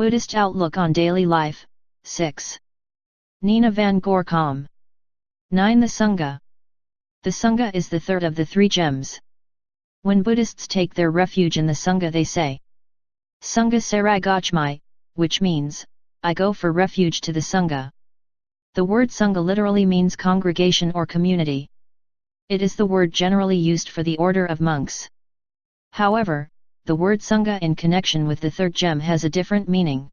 Buddhist Outlook on Daily Life, 6. Nina van Gorkom. 9. The Sangha. The Sangha is the third of the three gems. When Buddhists take their refuge in the Sangha, they say, Sangha Saragachmai, which means, I go for refuge to the Sangha. The word Sangha literally means congregation or community. It is the word generally used for the order of monks. However, the word Sangha in connection with the third gem has a different meaning.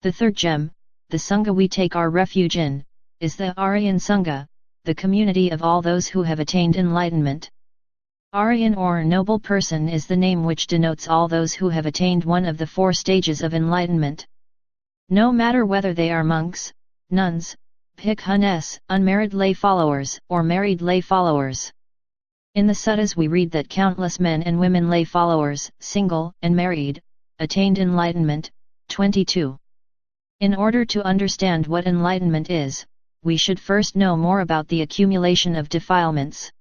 The third gem, the Sangha we take our refuge in, is the Aryan Sangha, the community of all those who have attained enlightenment. Aryan or noble person is the name which denotes all those who have attained one of the four stages of enlightenment. No matter whether they are monks, nuns, bhikkhunis, unmarried lay followers, or married lay followers. In the suttas we read that countless men and women lay followers, single and married, attained enlightenment. 22. In order to understand what enlightenment is, we should first know more about the accumulation of defilements.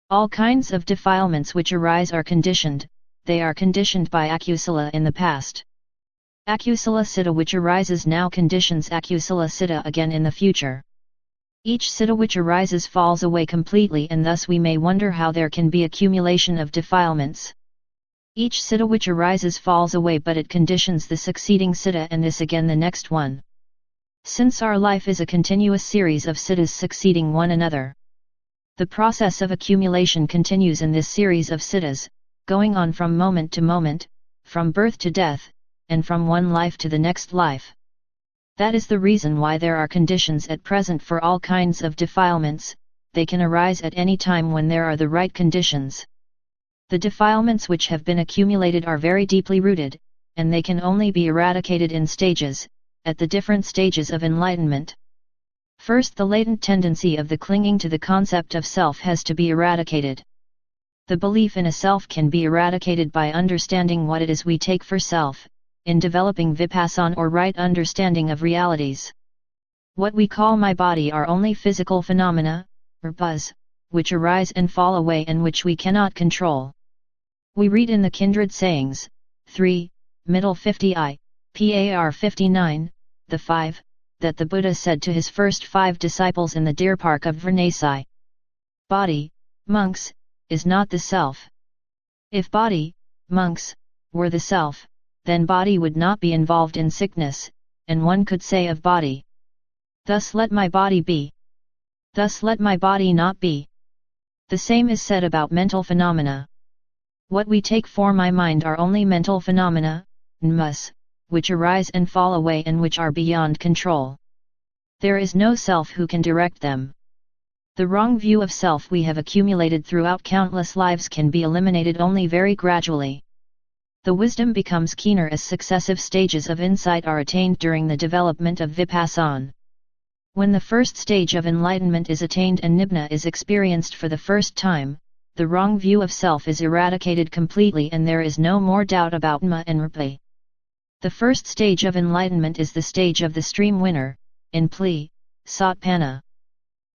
All kinds of defilements which arise are conditioned, they are conditioned by akusala in the past. Akusala citta which arises now conditions akusala citta again in the future. Each citta which arises falls away completely, and thus we may wonder how there can be accumulation of defilements. Each citta which arises falls away, but it conditions the succeeding citta and this again the next one. Since our life is a continuous series of cittas succeeding one another, the process of accumulation continues in this series of cittas, going on from moment to moment, from birth to death, and from one life to the next life. That is the reason why there are conditions at present for all kinds of defilements. They can arise at any time when there are the right conditions. The defilements which have been accumulated are very deeply rooted, and they can only be eradicated in stages, at the different stages of enlightenment. First, the latent tendency of the clinging to the concept of self has to be eradicated. The belief in a self can be eradicated by understanding what it is we take for self, in developing vipassana or right understanding of realities. What we call my body are only physical phenomena, rupas, which arise and fall away and which we cannot control. We read in the Kindred Sayings, 3, middle 50i, par 59, the 5, that the Buddha said to his first 5 disciples in the deer park of Varanasi, body, monks, is not the self. If body, monks, were the self, then body would not be involved in sickness, and one could say of body, thus let my body be. Thus let my body not be. The same is said about mental phenomena. What we take for my mind are only mental phenomena, nmas, which arise and fall away and which are beyond control. There is no self who can direct them. The wrong view of self we have accumulated throughout countless lives can be eliminated only very gradually. The wisdom becomes keener as successive stages of insight are attained during the development of vipassana. When the first stage of enlightenment is attained and nibbana is experienced for the first time, the wrong view of self is eradicated completely and there is no more doubt about nma and rupa. The first stage of enlightenment is the stage of the stream winner, in Pali, Satpana.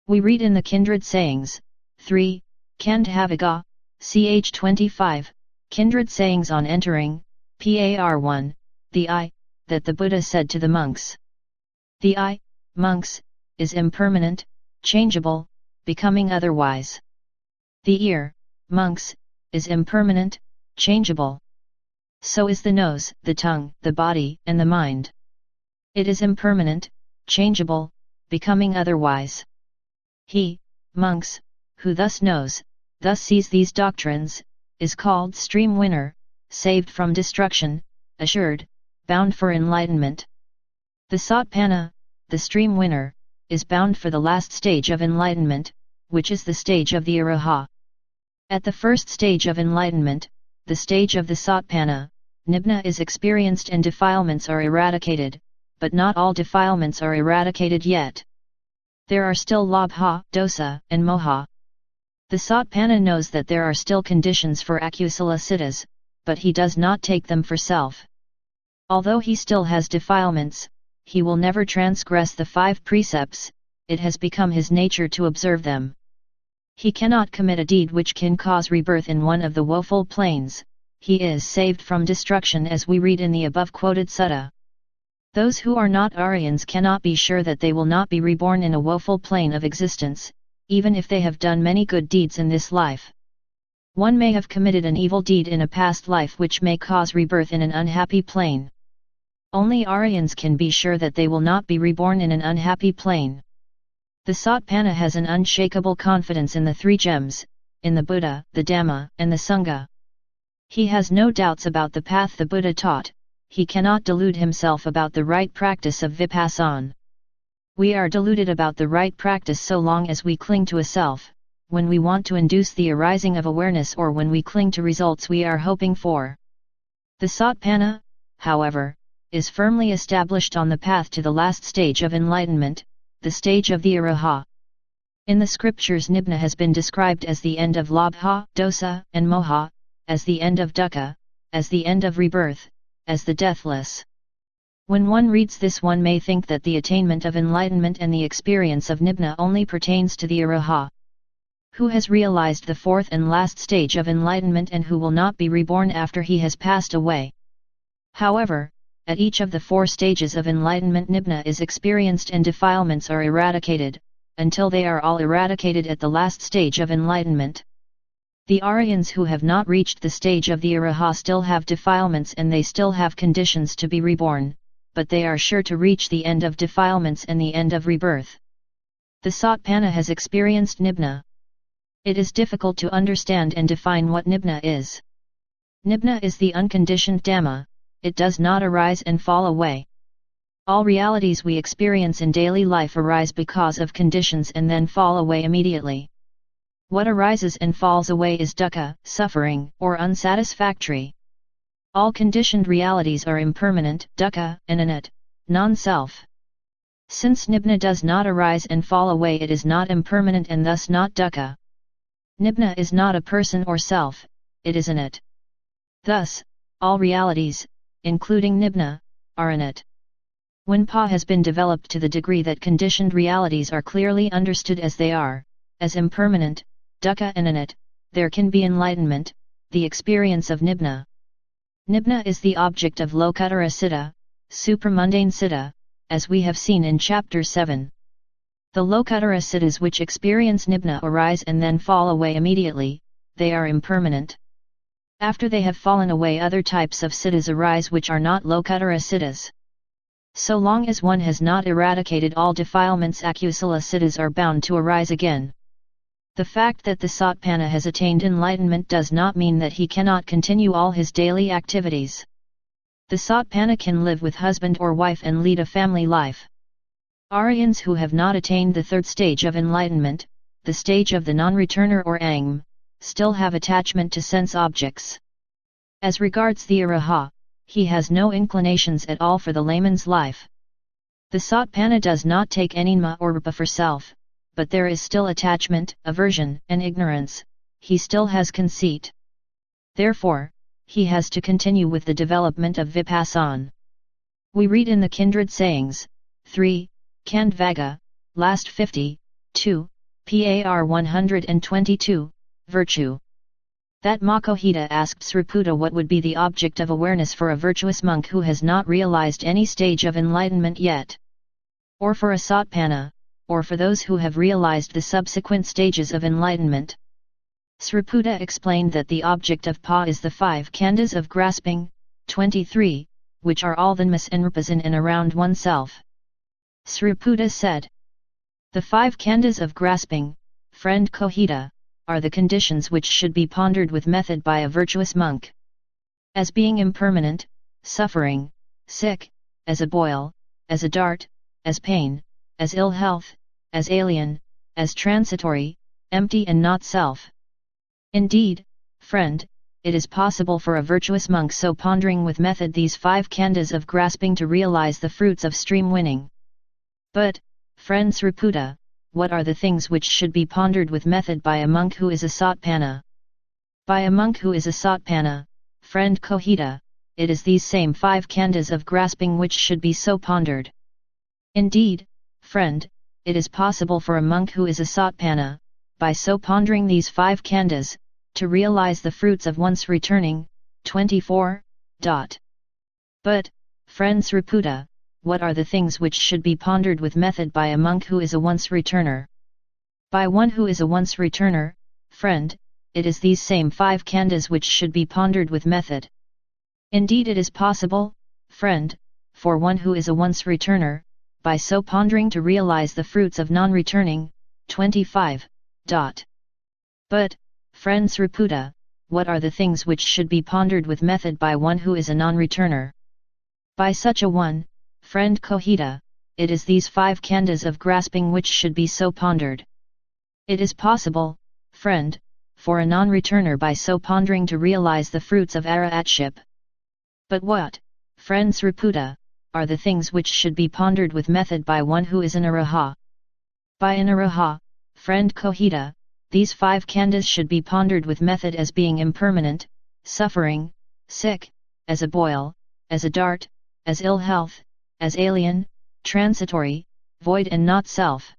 We read in the Kindred Sayings, 3, Kandhavaga, ch 25, Kindred Sayings on entering, par 1, the I, that the Buddha said to the monks. The I, monks, is impermanent, changeable, becoming otherwise. The ear, monks, is impermanent, changeable. So is the nose, the tongue, the body, and the mind. It is impermanent, changeable, becoming otherwise. He, monks, who thus knows, thus sees these doctrines, is called stream winner, saved from destruction, assured, bound for enlightenment. The Satpana, the stream winner, is bound for the last stage of enlightenment, which is the stage of the Araha. At the first stage of enlightenment, the stage of the Satpana, nibbana is experienced and defilements are eradicated, but not all defilements are eradicated yet. There are still labha, dosa, and moha. The Satpana knows that there are still conditions for akusala cittas, but he does not take them for self. Although he still has defilements, he will never transgress the 5 precepts, it has become his nature to observe them. He cannot commit a deed which can cause rebirth in one of the woeful planes. He is saved from destruction as we read in the above quoted sutta. Those who are not Aryans cannot be sure that they will not be reborn in a woeful plane of existence, even if they have done many good deeds in this life. One may have committed an evil deed in a past life which may cause rebirth in an unhappy plane. Only Aryans can be sure that they will not be reborn in an unhappy plane. The Satpana has an unshakable confidence in the three gems, in the Buddha, the Dhamma, and the Sangha. He has no doubts about the path the Buddha taught. He cannot delude himself about the right practice of Vipassana. We are deluded about the right practice so long as we cling to a self, when we want to induce the arising of awareness or when we cling to results we are hoping for. The Satpana, however, is firmly established on the path to the last stage of enlightenment, the stage of the Araha. In the scriptures, Nibbana has been described as the end of Labha, Dosa, and Moha, as the end of Dukkha, as the end of rebirth, as the deathless. When one reads this, one may think that the attainment of enlightenment and the experience of Nibbana only pertains to the Araha, who has realized the fourth and last stage of enlightenment and who will not be reborn after he has passed away. However, at each of the four stages of enlightenment, Nibbana is experienced and defilements are eradicated, until they are all eradicated at the last stage of enlightenment. The Aryans who have not reached the stage of the Araha still have defilements and they still have conditions to be reborn, but they are sure to reach the end of defilements and the end of rebirth. The Satpana has experienced Nibbana. It is difficult to understand and define what Nibbana is. Nibbana is the unconditioned Dhamma. It does not arise and fall away. All realities we experience in daily life arise because of conditions and then fall away immediately. What arises and falls away is dukkha, suffering, or unsatisfactory. All conditioned realities are impermanent, dukkha, and anat, non-self. Since Nibbana does not arise and fall away, it is not impermanent and thus not dukkha. Nibbana is not a person or self, it is anat. Thus, all realities, including Nibbana, are anat. When Pa has been developed to the degree that conditioned realities are clearly understood as they are, as impermanent, dukkha and anat, there can be enlightenment, the experience of Nibbana. Nibbana is the object of Lokuttara Siddha, supramundane Siddha, as we have seen in chapter 7. The Lokuttara Siddhas which experience Nibbana arise and then fall away immediately, they are impermanent. After they have fallen away, other types of Siddhas arise which are not Lokuttara Siddhas. So long as one has not eradicated all defilements, Akusala Siddhas are bound to arise again. The fact that the Satpana has attained enlightenment does not mean that he cannot continue all his daily activities. The Satpana can live with husband or wife and lead a family life. Aryans who have not attained the third stage of enlightenment, the stage of the non-returner or Angm, still have attachment to sense objects. As regards the Araha, he has no inclinations at all for the layman's life. The Satpana does not take enigma or rupa for self, but there is still attachment, aversion, and ignorance. He still has conceit. Therefore, he has to continue with the development of Vipassana. We read in the Kindred Sayings, 3, Khandvaga, last 50, 2, Par 122, Virtue. That Makohita asked Sriputa what would be the object of awareness for a virtuous monk who has not realized any stage of enlightenment yet. Or for a Satpana, or for those who have realized the subsequent stages of enlightenment. Sriputa explained that the object of Pa is the 5 khandhas of grasping, 23, which are all thanmas and rupas in and around oneself. Sriputa said, the 5 khandhas of grasping, friend Kohita, are the conditions which should be pondered with method by a virtuous monk. As being impermanent, suffering, sick, as a boil, as a dart, as pain, as ill health, as alien, as transitory, empty and not self. Indeed, friend, it is possible for a virtuous monk so pondering with method these 5 khandhas of grasping to realize the fruits of stream winning. But, friend Sriputa, what are the things which should be pondered with method by a monk who is a Satpana? By a monk who is a Satpana, friend Kohita, it is these same 5 khandhas of grasping which should be so pondered. Indeed, friend, it is possible for a monk who is a Satpana, by so pondering these 5 khandhas, to realize the fruits of once returning, 24. But, friend Sriputa, what are the things which should be pondered with method by a monk who is a once-returner? By one who is a once-returner, friend, it is these same 5 khandhas which should be pondered with method. Indeed it is possible, friend, for one who is a once-returner, by so pondering to realize the fruits of non-returning. 25. But, friend Sriputa, what are the things which should be pondered with method by one who is a non-returner? By such a one, friend Kohita, it is these 5 khandhas of grasping which should be so pondered. It is possible, friend, for a non-returner by so pondering to realize the fruits of arahatship. But what, friend Sriputa, are the things which should be pondered with method by one who is an araha? By an araha, friend Kohita, these 5 khandhas should be pondered with method as being impermanent, suffering, sick, as a boil, as a dart, as ill health, as alien, transitory, void and not self.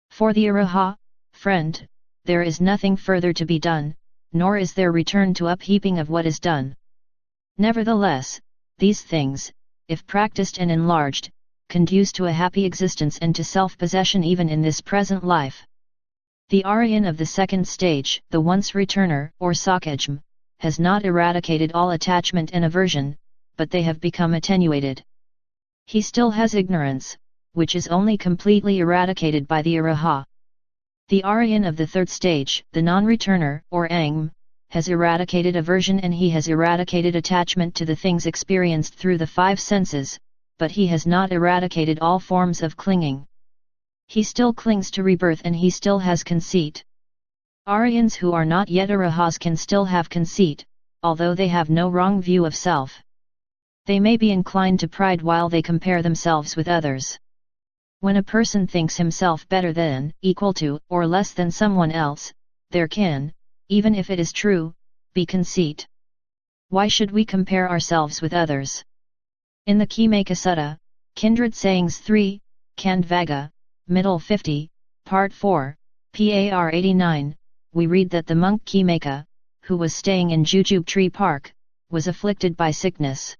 For the araha, friend, there is nothing further to be done, nor is there return to upheaping of what is done. Nevertheless, these things, if practiced and enlarged, conduce to a happy existence and to self-possession even in this present life. The Aryan of the second stage, the once-returner or Sakajm, has not eradicated all attachment and aversion, but they have become attenuated. He still has ignorance, which is only completely eradicated by the Araha. The Aryan of the third stage, the non-returner or Angm, has eradicated aversion and he has eradicated attachment to the things experienced through the 5 senses, but he has not eradicated all forms of clinging. He still clings to rebirth and he still has conceit. Aryans who are not yet arahas can still have conceit, although they have no wrong view of self. They may be inclined to pride while they compare themselves with others. When a person thinks himself better than, equal to, or less than someone else, there can, even if it is true, be conceit. Why should we compare ourselves with others? In the Khimaka Sutta, Kindred Sayings 3, Khandvaga, Middle 50, Part 4, Par 89, we read that the monk Khimaka, who was staying in Jujube Tree Park, was afflicted by sickness.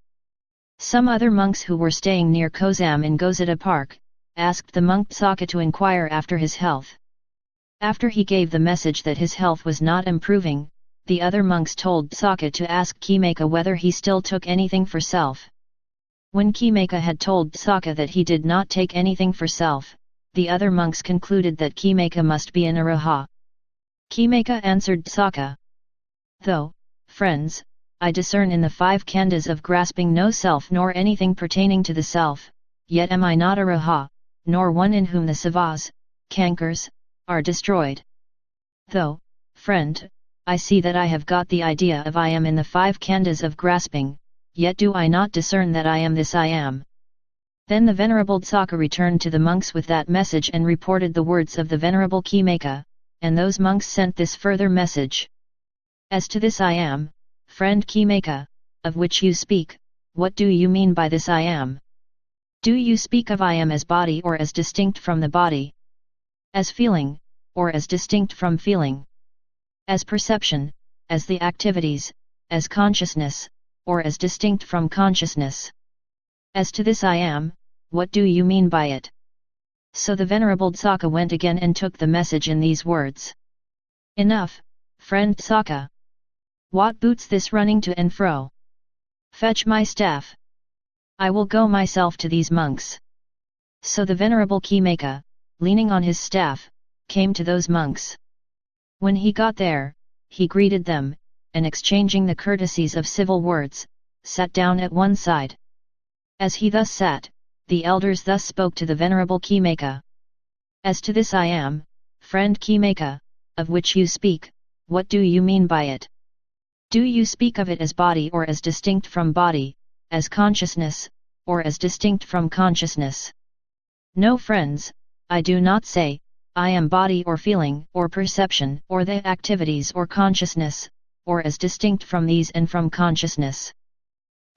Some other monks who were staying near Kozam in Gozada Park, asked the monk Tsaka to inquire after his health. After he gave the message that his health was not improving, the other monks told Tsaka to ask Khimaka whether he still took anything for self. When Khimaka had told Tsaka that he did not take anything for self, the other monks concluded that Khimaka must be an araha. Khimaka answered Tsaka, "Though, friends, I discern in the 5 khandhas of grasping no self nor anything pertaining to the self, yet am I not araha, nor one in whom the savas, cankers, are destroyed. Though, friend, I see that I have got the idea of I am in the 5 khandhas of grasping, yet do I not discern that I am this I am." Then the Venerable Tsaka returned to the monks with that message and reported the words of the Venerable Khimaka, and those monks sent this further message. As to this I am, friend Khimaka, of which you speak, what do you mean by this I am? Do you speak of I am as body or as distinct from the body? As feeling, or as distinct from feeling? As perception, as the activities, as consciousness, or as distinct from consciousness? As to this I am, what do you mean by it? So the Venerable Tsaka went again and took the message in these words. Enough, friend Tsaka. What boots this running to and fro? Fetch my staff. I will go myself to these monks. So the Venerable Khimaka, leaning on his staff, came to those monks. When he got there, he greeted them, and exchanging the courtesies of civil words, sat down at one side. As he thus sat, the elders thus spoke to the Venerable Khimaka. As to this I am, friend Khimaka, of which you speak, what do you mean by it? Do you speak of it as body or as distinct from body, as consciousness, or as distinct from consciousness? No, friends, I do not say, I am body or feeling or perception or the activities or consciousness, or as distinct from these and from consciousness.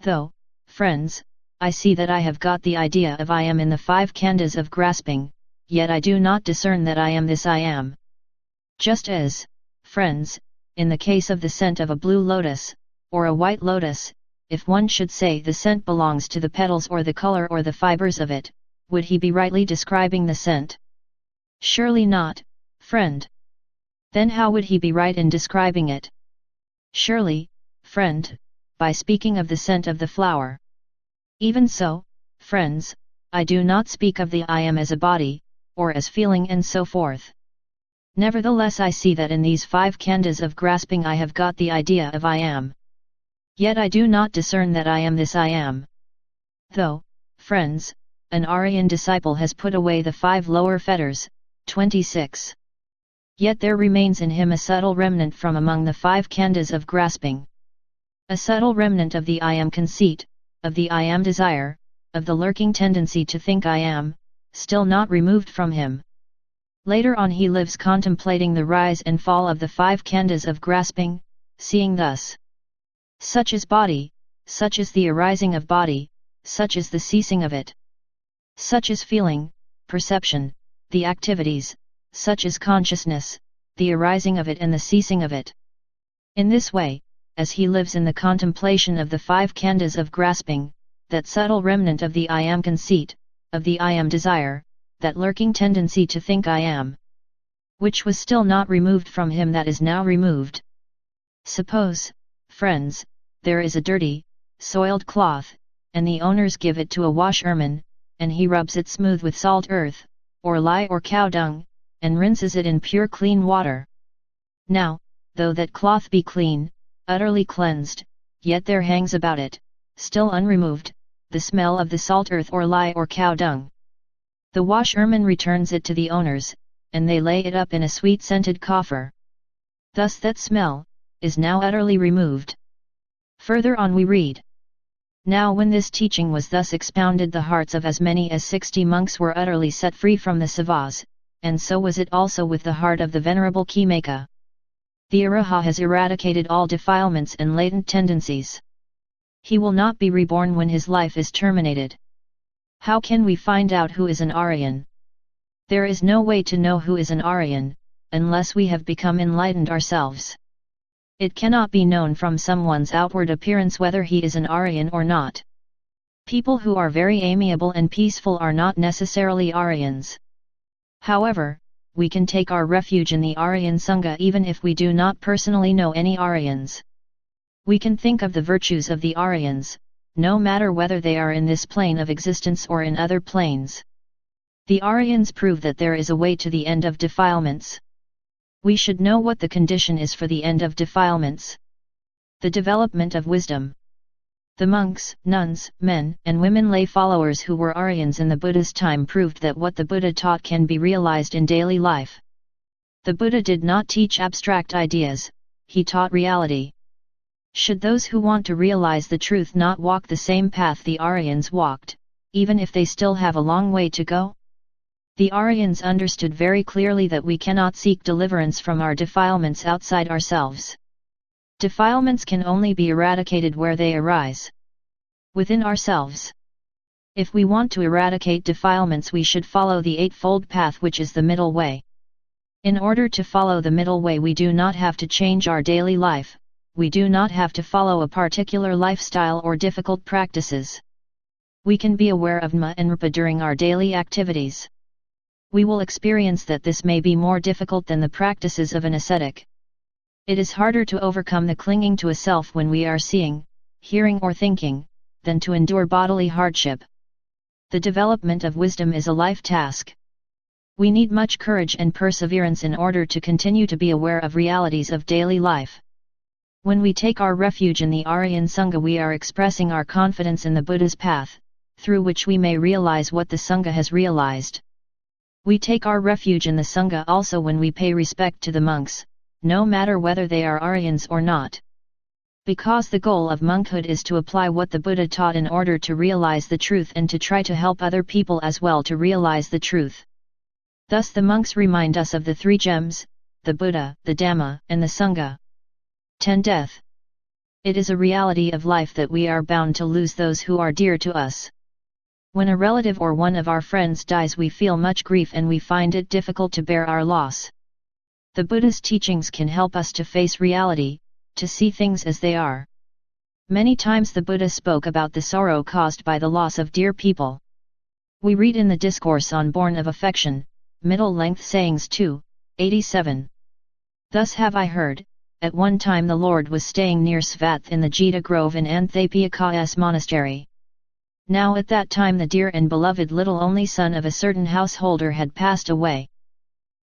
Though, friends, I see that I have got the idea of I am in the 5 khandhas of grasping, yet I do not discern that I am this I am. Just as, friends, in the case of the scent of a blue lotus, or a white lotus, if one should say the scent belongs to the petals or the color or the fibers of it, would he be rightly describing the scent? Surely not, friend. Then how would he be right in describing it? Surely, friend, by speaking of the scent of the flower. Even so, friends, I do not speak of the I am as a body, or as feeling and so forth. Nevertheless I see that in these 5 khandhas of grasping I have got the idea of I am. Yet I do not discern that I am this I am. Though, friends, an Aryan disciple has put away the 5 lower fetters, 26. Yet there remains in him a subtle remnant from among the 5 khandhas of grasping. A subtle remnant of the I am conceit, of the I am desire, of the lurking tendency to think I am, still not removed from him. Later on he lives contemplating the rise and fall of the 5 khandhas of grasping, seeing thus. Such is body, such is the arising of body, such is the ceasing of it. Such is feeling, perception, the activities, such is consciousness, the arising of it and the ceasing of it. In this way, as he lives in the contemplation of the 5 khandhas of grasping, that subtle remnant of the I am conceit, of the I am desire, that lurking tendency to think I am, which was still not removed from him, that is now removed. Suppose, friends, there is a dirty, soiled cloth, and the owners give it to a washerman, and he rubs it smooth with salt earth, or lye or cow dung, and rinses it in pure clean water. Now, though that cloth be clean, utterly cleansed, yet there hangs about it, still unremoved, the smell of the salt earth or lye or cow dung. The washerman returns it to the owners, and they lay it up in a sweet-scented coffer. Thus that smell is now utterly removed. Further on we read. Now when this teaching was thus expounded, the hearts of as many as 60 monks were utterly set free from the savas, and so was it also with the heart of the Venerable Khimaka. The Araha has eradicated all defilements and latent tendencies. He will not be reborn when his life is terminated. How can we find out who is an Aryan? There is no way to know who is an Aryan, unless we have become enlightened ourselves. It cannot be known from someone's outward appearance whether he is an Aryan or not. People who are very amiable and peaceful are not necessarily Aryans. However, we can take our refuge in the Aryan Sangha even if we do not personally know any Aryans. We can think of the virtues of the Aryans, no matter whether they are in this plane of existence or in other planes. The Aryans prove that there is a way to the end of defilements. We should know what the condition is for the end of defilements. The development of wisdom. The monks, nuns, men and women lay followers who were Aryans in the Buddha's time proved that what the Buddha taught can be realized in daily life. The Buddha did not teach abstract ideas, he taught reality. Should those who want to realize the truth not walk the same path the Aryans walked, even if they still have a long way to go? The Aryans understood very clearly that we cannot seek deliverance from our defilements outside ourselves. Defilements can only be eradicated where they arise. Within ourselves. If we want to eradicate defilements, we should follow the Eightfold Path, which is the middle way. In order to follow the middle way, we do not have to change our daily life, we do not have to follow a particular lifestyle or difficult practices. We can be aware of Dhamma and Rupa during our daily activities. We will experience that this may be more difficult than the practices of an ascetic. It is harder to overcome the clinging to a self when we are seeing, hearing or thinking, than to endure bodily hardship. The development of wisdom is a life task. We need much courage and perseverance in order to continue to be aware of realities of daily life. When we take our refuge in the Aryan Sangha, we are expressing our confidence in the Buddha's path, through which we may realize what the Sangha has realized. We take our refuge in the Sangha also when we pay respect to the monks, no matter whether they are Aryans or not. Because the goal of monkhood is to apply what the Buddha taught in order to realize the truth and to try to help other people as well to realize the truth. Thus the monks remind us of the 3 gems, the Buddha, the Dhamma, and the Sangha. 10. Death. It is a reality of life that we are bound to lose those who are dear to us. When a relative or one of our friends dies, we feel much grief and we find it difficult to bear our loss. The Buddha's teachings can help us to face reality, to see things as they are. Many times the Buddha spoke about the sorrow caused by the loss of dear people. We read in the Discourse on Born of Affection, Middle Length Sayings 2, 87. Thus have I heard, at one time the Lord was staying near Svath in the Jeta Grove in Anthapyakas Monastery. Now at that time the dear and beloved little only son of a certain householder had passed away.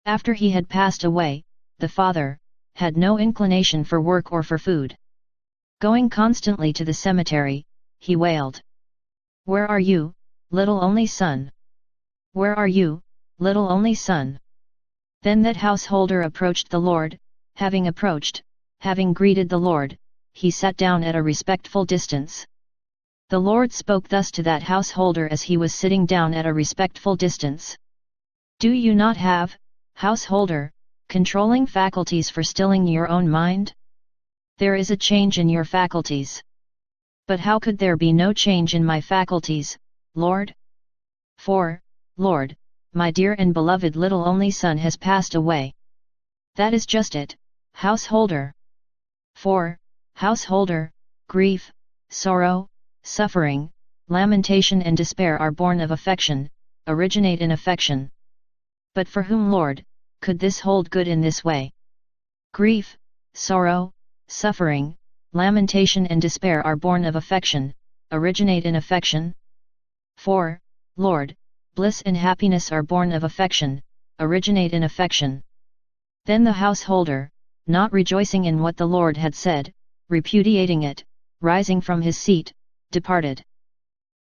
After he had passed away, the father had no inclination for work or for food. Going constantly to the cemetery, he wailed, "Where are you, little only son? Where are you, little only son?" Then that householder approached the Lord. Having greeted the Lord, he sat down at a respectful distance. The Lord spoke thus to that householder as he was sitting down at a respectful distance. "Do you not have, householder, controlling faculties for stilling your own mind? There is a change in your faculties. But how could there be no change in my faculties, Lord? For, Lord, my dear and beloved little only son has passed away." That is just it, householder. For, householder, grief, sorrow, suffering, lamentation and despair are born of affection, originate in affection. But for whom, Lord, could this hold good in this way? Grief, sorrow, suffering, lamentation and despair are born of affection, originate in affection. For, Lord, bliss and happiness are born of affection, originate in affection. Then the householder, not rejoicing in what the Lord had said, repudiating it, rising from his seat, departed.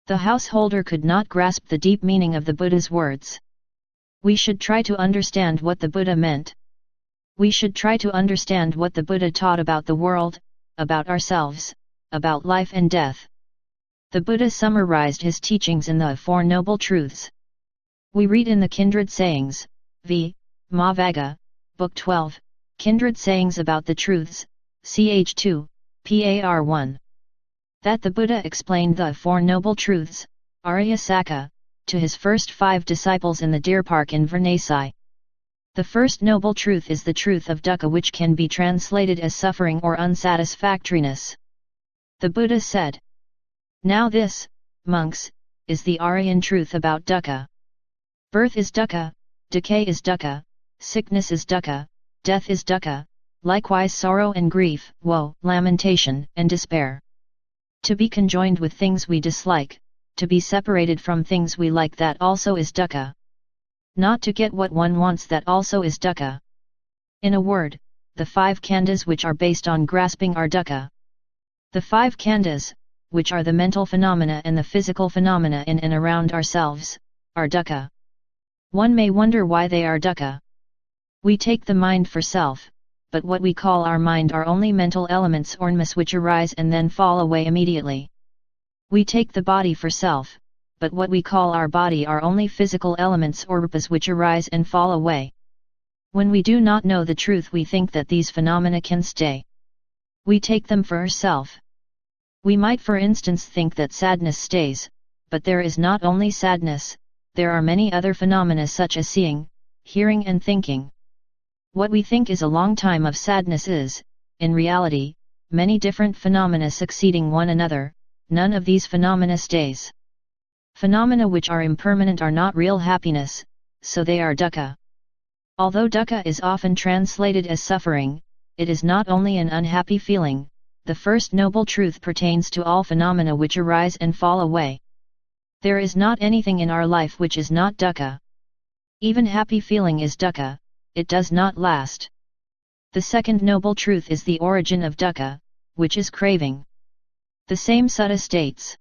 The householder could not grasp the deep meaning of the Buddha's words. We should try to understand what the Buddha meant. We should try to understand what the Buddha taught about the world, about ourselves, about life and death. The Buddha summarized his teachings in the Four Noble Truths. We read in the Kindred Sayings, v. Mahavaga, Book 12, Kindred Sayings about the Truths, ch. 2, par 1. That the Buddha explained the Four Noble Truths, Arya Saka, to his first 5 disciples in the Deer Park in Varanasi. The first noble truth is the truth of dukkha, which can be translated as suffering or unsatisfactoriness. The Buddha said, "Now this, monks, is the Aryan truth about dukkha. Birth is dukkha, decay is dukkha, sickness is dukkha, death is dukkha, likewise sorrow and grief, woe, lamentation and despair. To be conjoined with things we dislike, to be separated from things we like, that also is dukkha. Not to get what one wants, that also is dukkha. In a word, the 5 khandhas which are based on grasping are dukkha. The 5 khandhas, which are the mental phenomena and the physical phenomena in and around ourselves, are dukkha. One may wonder why they are dukkha. We take the mind for self, but what we call our mind are only mental elements or ornaments which arise and then fall away immediately. We take the body for self, but what we call our body are only physical elements or rupas which arise and fall away. When we do not know the truth, we think that these phenomena can stay. We take them for ourself. We might for instance think that sadness stays, but there is not only sadness, there are many other phenomena such as seeing, hearing and thinking. What we think is a long time of sadness is, in reality, many different phenomena succeeding one another. None of these phenomena stays. Phenomena which are impermanent are not real happiness, so they are dukkha. Although dukkha is often translated as suffering, it is not only an unhappy feeling. The first noble truth pertains to all phenomena which arise and fall away. There is not anything in our life which is not dukkha. Even happy feeling is dukkha, it does not last. The second noble truth is the origin of dukkha, which is craving. The same sutta states,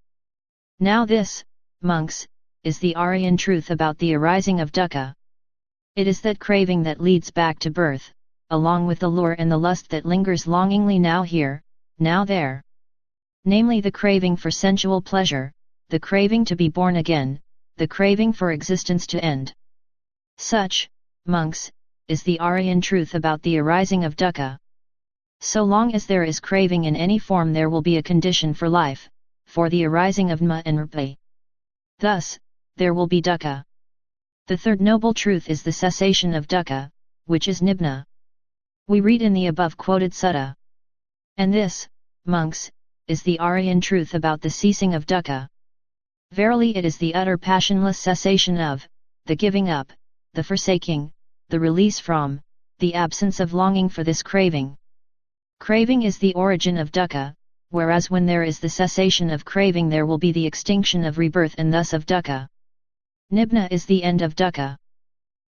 "Now this, monks, is the Aryan truth about the arising of dukkha. It is that craving that leads back to birth, along with the lure and the lust that lingers longingly now here, now there. Namely the craving for sensual pleasure, the craving to be born again, the craving for existence to end. Such, monks, is the Aryan truth about the arising of dukkha. So long as there is craving in any form, there will be a condition for life, for the arising of ma and rupa. Thus, there will be dukkha. The third noble truth is the cessation of dukkha, which is nibbana. We read in the above quoted sutta. And this, monks, is the Aryan truth about the ceasing of dukkha. Verily it is the utter passionless cessation of, the giving up, the forsaking, the release from, the absence of longing for this craving. Craving is the origin of dukkha, whereas when there is the cessation of craving there will be the extinction of rebirth and thus of dukkha. Nibbana is the end of dukkha.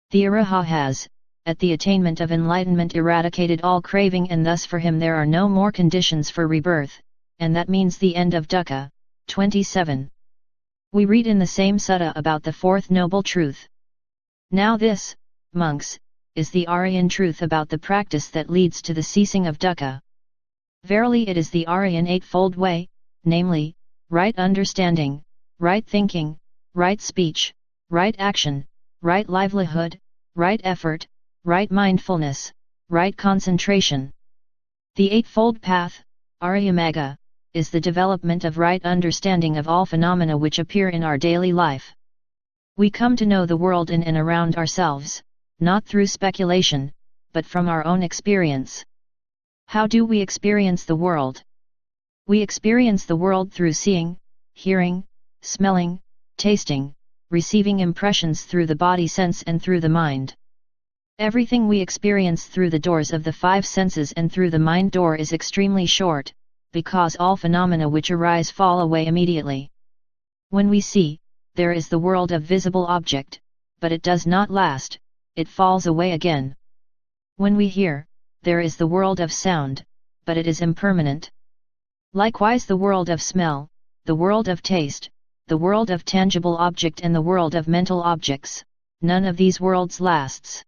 The Araha has, at the attainment of enlightenment, eradicated all craving, and thus for him there are no more conditions for rebirth, and that means the end of dukkha. 27. We read in the same sutta about the fourth noble truth. Now this, monks, is the Aryan truth about the practice that leads to the ceasing of dukkha. Verily it is the Aryan eightfold way, namely, right understanding, right thinking, right speech, right action, right livelihood, right effort, right mindfulness, right concentration. The eightfold path, Aryamagga, is the development of right understanding of all phenomena which appear in our daily life. We come to know the world in and around ourselves, not through speculation, but from our own experience. How do we experience the world? We experience the world through seeing, hearing, smelling, tasting, receiving impressions through the body sense and through the mind. Everything we experience through the doors of the five senses and through the mind door is extremely short, because all phenomena which arise fall away immediately. When we see, there is the world of visible object, but it does not last, it falls away again. When we hear, there is the world of sound, but it is impermanent. Likewise the world of smell, the world of taste, the world of tangible object and the world of mental objects, none of these worlds lasts.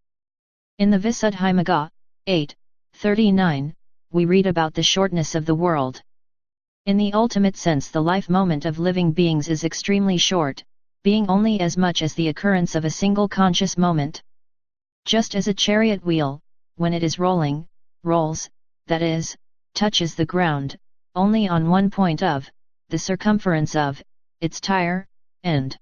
In the Visuddhimagga, 8:39, we read about the shortness of the world. In the ultimate sense the life moment of living beings is extremely short, being only as much as the occurrence of a single conscious moment. Just as a chariot wheel, when it is rolling, rolls, that is, touches the ground, only on one point of, the circumference of, its tire, end.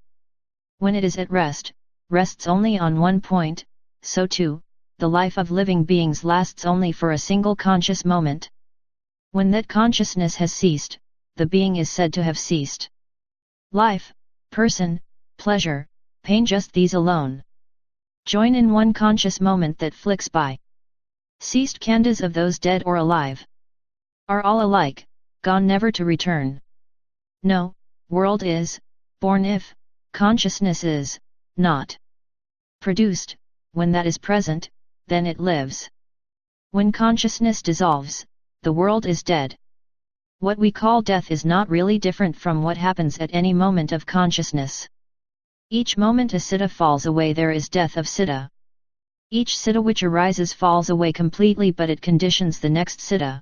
When it is at rest, rests only on one point, so too, the life of living beings lasts only for a single conscious moment. When that consciousness has ceased, the being is said to have ceased. Life, person, pleasure, pain, just these alone join in one conscious moment that flicks by. Ceased khandhas of those dead or alive are all alike, gone never to return. No, world is born if consciousness is not produced. When that is present, then it lives. When consciousness dissolves, the world is dead. What we call death is not really different from what happens at any moment of consciousness. Each moment a citta falls away, there is death of citta. Each citta which arises falls away completely, but it conditions the next citta.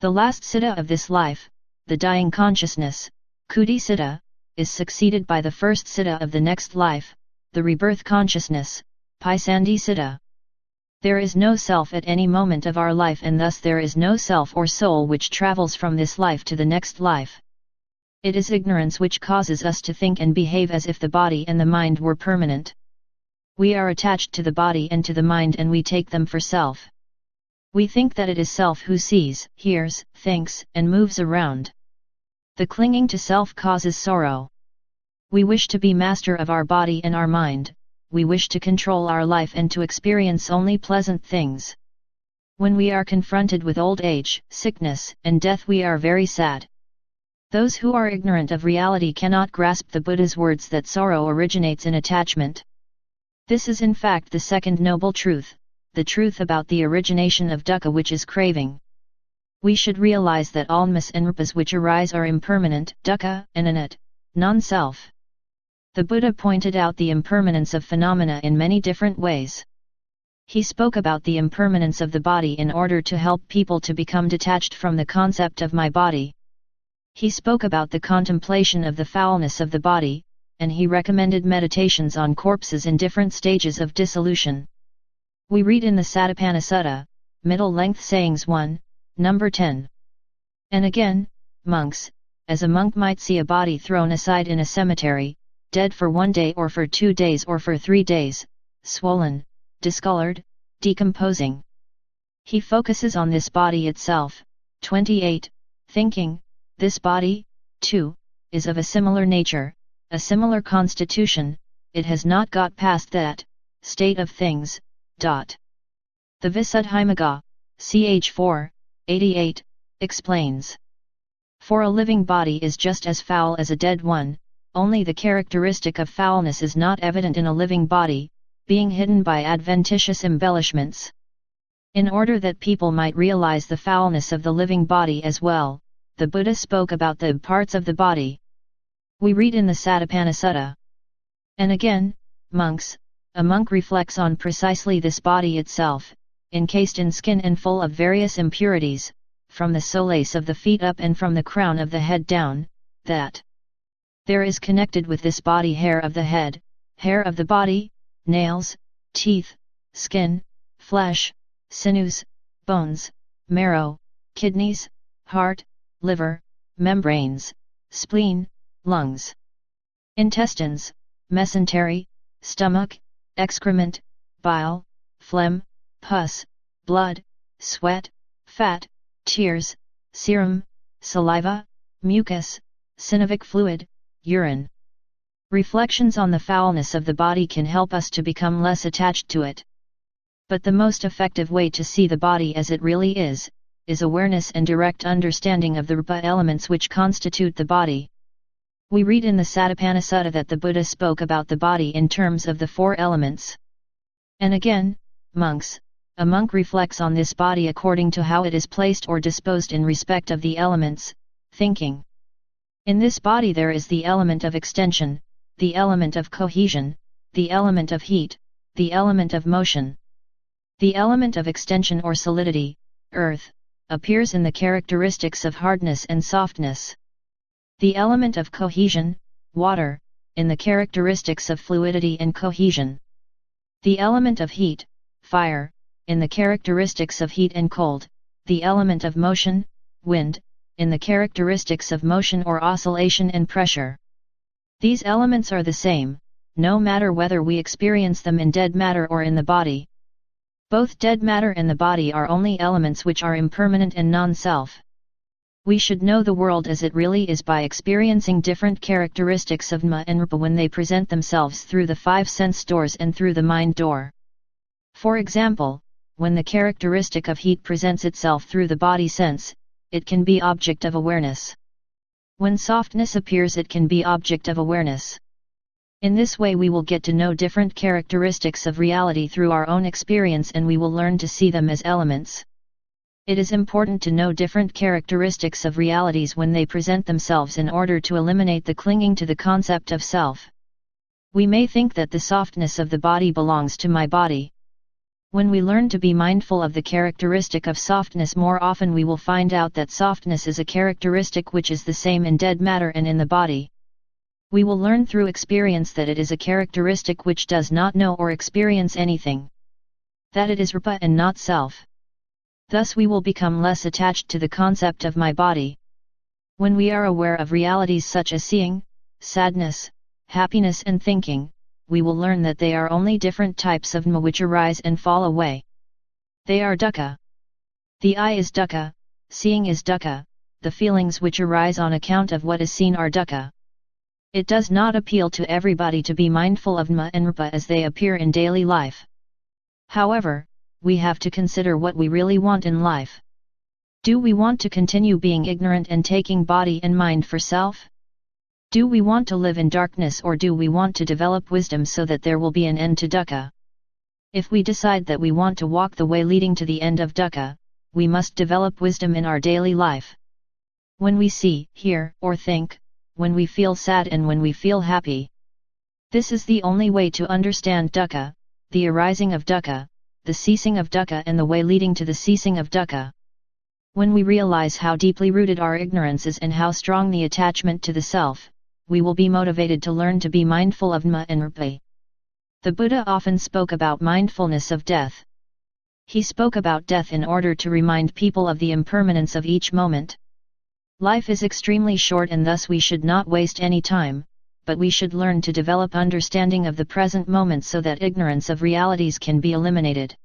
The last citta of this life, the dying consciousness, Kuti citta, is succeeded by the first citta of the next life, the rebirth consciousness, Paisandhi citta. There is no self at any moment of our life, and thus there is no self or soul which travels from this life to the next life. It is ignorance which causes us to think and behave as if the body and the mind were permanent. We are attached to the body and to the mind, and we take them for self. We think that it is self who sees, hears, thinks, and moves around. The clinging to self causes sorrow. We wish to be master of our body and our mind. We wish to control our life and to experience only pleasant things. When we are confronted with old age, sickness, and death, we are very sad. Those who are ignorant of reality cannot grasp the Buddha's words that sorrow originates in attachment. This is in fact the second noble truth, the truth about the origination of dukkha, which is craving. We should realize that almas and rupas which arise are impermanent, dukkha, and anat, non-self. The Buddha pointed out the impermanence of phenomena in many different ways. He spoke about the impermanence of the body in order to help people to become detached from the concept of my body. He spoke about the contemplation of the foulness of the body, and he recommended meditations on corpses in different stages of dissolution. We read in the Satipatthana Sutta, Middle Length Sayings 1, number 10. And again, monks, as a monk might see a body thrown aside in a cemetery, dead for 1 day or for 2 days or for 3 days, swollen, discolored, decomposing. He focuses on this body itself. 28. Thinking, This body, too, is of a similar nature, a similar constitution, it has not got past that state of things. The Visuddhimagga, ch. 4, 88, explains. For a living body is just as foul as a dead one, only the characteristic of foulness is not evident in a living body, being hidden by adventitious embellishments. In order that people might realize the foulness of the living body as well, the Buddha spoke about the parts of the body. We read in the Satipatthana. And again, monks, a monk reflects on precisely this body itself, encased in skin and full of various impurities, from the solace of the feet up and from the crown of the head down, that there is connected with this body hair of the head, hair of the body, nails, teeth, skin, flesh, sinews, bones, marrow, kidneys, heart, liver, membranes, spleen, lungs, intestines, mesentery, stomach, excrement, bile, phlegm, pus, blood, sweat, fat, tears, serum, saliva, mucus, synovic fluid, urine. Reflections on the foulness of the body can help us to become less attached to it. But the most effective way to see the body as it really is awareness and direct understanding of the rupa elements which constitute the body. We read in the Satipatthana that the Buddha spoke about the body in terms of the four elements. And again, monks, a monk reflects on this body according to how it is placed or disposed in respect of the elements, thinking. In this body there is the element of extension, the element of cohesion, the element of heat, the element of motion. The element of extension or solidity, earth, appears in the characteristics of hardness and softness. The element of cohesion, water, in the characteristics of fluidity and cohesion. The element of heat, fire, in the characteristics of heat and cold. The element of motion, wind, in the characteristics of motion or oscillation and pressure. These elements are the same, no matter whether we experience them in dead matter or in the body. Both dead matter and the body are only elements which are impermanent and non-self. We should know the world as it really is by experiencing different characteristics of Nama and Rupa when they present themselves through the five sense doors and through the mind door. For example, when the characteristic of heat presents itself through the body sense, it can be object of awareness. When softness appears, it can be object of awareness. In this way we will get to know different characteristics of reality through our own experience, and we will learn to see them as elements. It is important to know different characteristics of realities when they present themselves in order to eliminate the clinging to the concept of self. We may think that the softness of the body belongs to my body. When we learn to be mindful of the characteristic of softness more often, we will find out that softness is a characteristic which is the same in dead matter and in the body. We will learn through experience that it is a characteristic which does not know or experience anything. That it is rupa and not self. Thus we will become less attached to the concept of my body. When we are aware of realities such as seeing, sadness, happiness and thinking, we will learn that they are only different types of Nama which arise and fall away. They are dukkha. The eye is dukkha, seeing is dukkha, the feelings which arise on account of what is seen are dukkha. It does not appeal to everybody to be mindful of Nama and Rupa as they appear in daily life. However, we have to consider what we really want in life. Do we want to continue being ignorant and taking body and mind for self? Do we want to live in darkness, or do we want to develop wisdom so that there will be an end to dukkha? If we decide that we want to walk the way leading to the end of dukkha, we must develop wisdom in our daily life. When we see, hear, or think, when we feel sad and when we feel happy. This is the only way to understand dukkha, the arising of dukkha, the ceasing of dukkha and the way leading to the ceasing of dukkha. When we realize how deeply rooted our ignorance is and how strong the attachment to the self, we will be motivated to learn to be mindful of Nama and Rupa. The Buddha often spoke about mindfulness of death. He spoke about death in order to remind people of the impermanence of each moment. Life is extremely short, and thus we should not waste any time, but we should learn to develop understanding of the present moment so that ignorance of realities can be eliminated.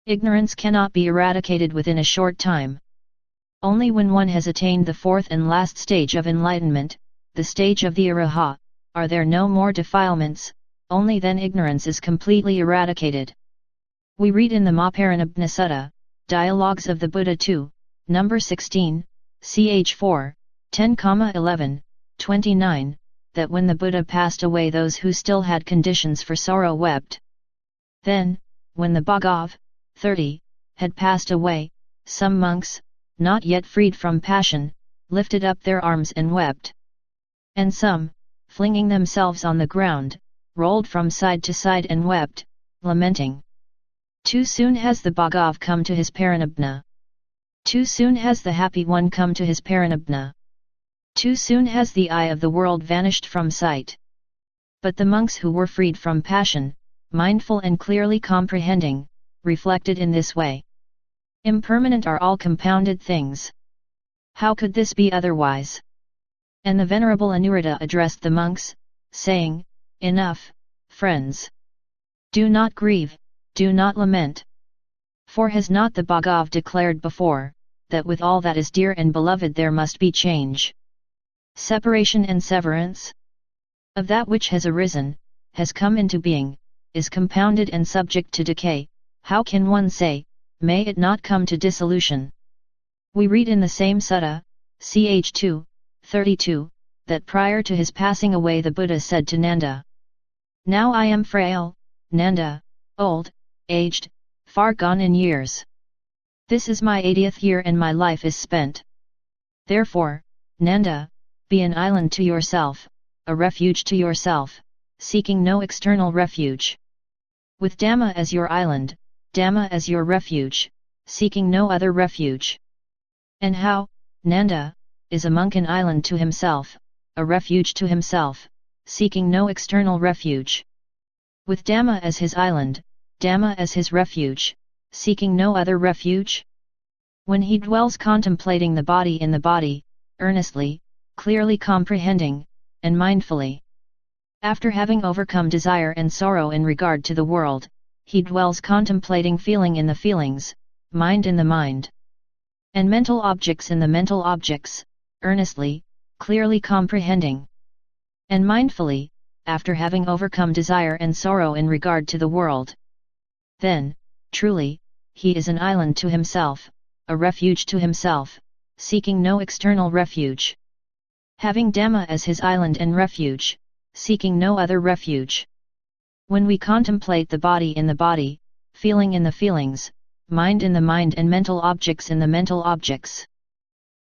Ignorance cannot be eradicated within a short time. Only when one has attained the fourth and last stage of enlightenment, the stage of the Arahat, are there no more defilements, only then ignorance is completely eradicated. We read in the Mahaparinibhana Sutta, Dialogues of the Buddha 2, number 16, ch. 4, 10,11, 29, that when the Buddha passed away those who still had conditions for sorrow wept. Then, when the Bhagav, 30, had passed away, some monks, not yet freed from passion, lifted up their arms and wept. And some, flinging themselves on the ground, rolled from side to side and wept, lamenting. Too soon has the Bhagav come to his parinibhana. Too soon has the happy one come to his parinibhana. Too soon has the eye of the world vanished from sight. But the monks who were freed from passion, mindful and clearly comprehending, reflected in this way. Impermanent are all compounded things. How could this be otherwise? And the Venerable Anuruddha addressed the monks, saying, Enough, friends. Do not grieve, do not lament. For has not the Bhagav declared before, that with all that is dear and beloved there must be change, separation and severance? Of that which has arisen, has come into being, is compounded and subject to decay, how can one say, may it not come to dissolution? We read in the same sutta, ch. 2, 32, that prior to his passing away the Buddha said to Nanda, Now I am frail, Nanda, old, aged, far gone in years. This is my 80th year and my life is spent. Therefore, Nanda, be an island to yourself, a refuge to yourself, seeking no external refuge. With Dhamma as your island, Dhamma as your refuge, seeking no other refuge. And how, Nanda, is a monk an island to himself, a refuge to himself, seeking no external refuge. With Dhamma as his island, Dhamma as his refuge, seeking no other refuge? When he dwells contemplating the body in the body, earnestly, clearly comprehending, and mindfully. After having overcome desire and sorrow in regard to the world, he dwells contemplating feeling in the feelings, mind in the mind, and mental objects in the mental objects, earnestly, clearly comprehending, and mindfully, after having overcome desire and sorrow in regard to the world. Then, truly, he is an island to himself, a refuge to himself, seeking no external refuge. Having Dhamma as his island and refuge, seeking no other refuge. When we contemplate the body in the body, feeling in the feelings, mind in the mind and mental objects in the mental objects,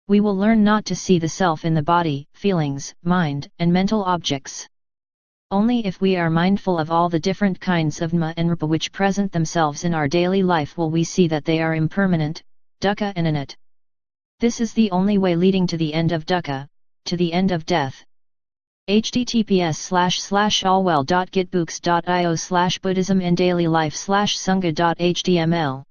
we will learn not to see the self in the body, feelings, mind, and mental objects. Only if we are mindful of all the different kinds of nama and rupa which present themselves in our daily life will we see that they are impermanent, dukkha and anat. This is the only way leading to the end of dukkha, to the end of death. https://allwell.gitbooks.io/buddhism in daily life/sangha.html